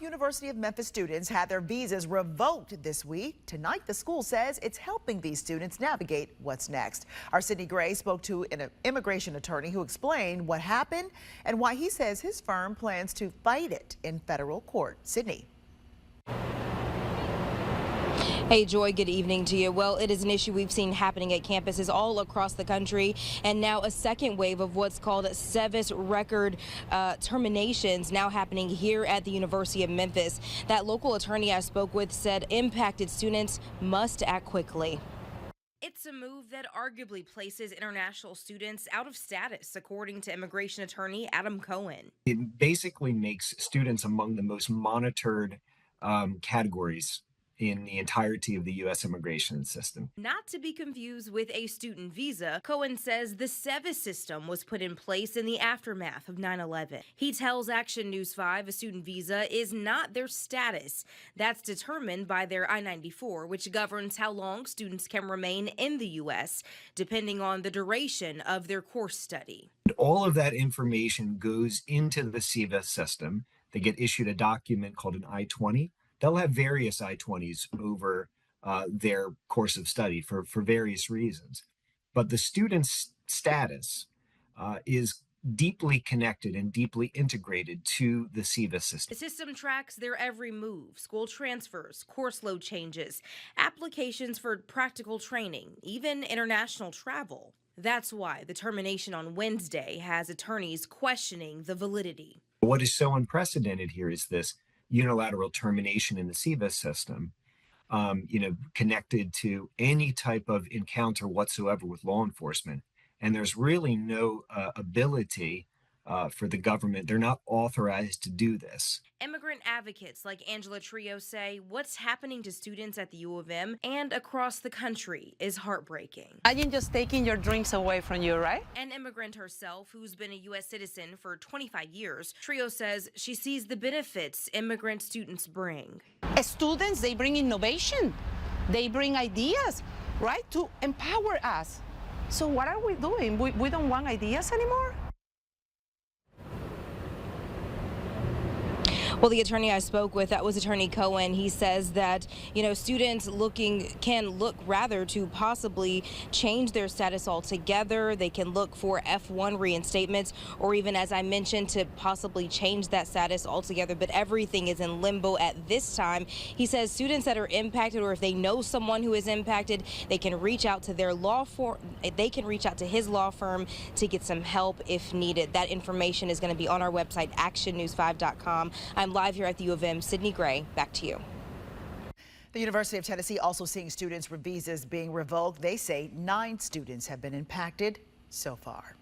University of Memphis students had their visas revoked this week. Tonight, the school says it's helping these students navigate what's next. Our Sydney Gray spoke to an immigration attorney who explained what happened and why he says his firm plans to fight it in federal court. Sydney. Hey, Joy, good evening to you. Well, it is an issue we've seen happening at campuses all across the country, and now a second wave of what's called SEVIS record terminations now happening here at the University of Memphis. That local attorney I spoke with said impacted students must act quickly. It's a move that arguably places international students out of status, according to immigration attorney Adam Cohen. It basically makes students among the most monitored categories in the entirety of the U.S. immigration system. Not to be confused with a student visa, Cohen says the SEVIS system was put in place in the aftermath of 9/11. He tells Action News 5 a student visa is not their status. That's determined by their I-94, which governs how long students can remain in the U.S., depending on the duration of their course study. All of that information goes into the SEVIS system. They get issued a document called an I-20. They'll have various I-20s over their course of study for various reasons. But the student's status is deeply connected and deeply integrated to the SEVIS system. The system tracks their every move: school transfers, course load changes, applications for practical training, even international travel. That's why the termination on Wednesday has attorneys questioning the validity. What is so unprecedented here is this unilateral termination in the SEVIS system, connected to any type of encounter whatsoever with law enforcement. And there's really no ability for the government. They're not authorized to do this. Immigrant advocates like Angela Trio say what's happening to students at the U of M and across the country is heartbreaking. Imagine just taking your dreams away from you, right? An immigrant herself who's been a U.S. citizen for 25 years, Trio says she sees the benefits immigrant students bring. Students, they bring innovation. They bring ideas, right, to empower us. So what are we doing? We don't want ideas anymore? Well, the attorney I spoke with, that was Attorney Cohen, he says that, students can look rather to possibly change their status altogether. They can look for F1 reinstatements, or even, as I mentioned, to possibly change that status altogether. But everything is in limbo at this time. He says students that are impacted, or if they know someone who is impacted, they can reach out to their law firm. They can reach out to his law firm to get some help if needed. That information is going to be on our website, actionnews5.com. I'm live here at the U of M. Sydney Gray, back to you. The University of Tennessee also seeing students with visas being revoked. They say 9 students have been impacted so far.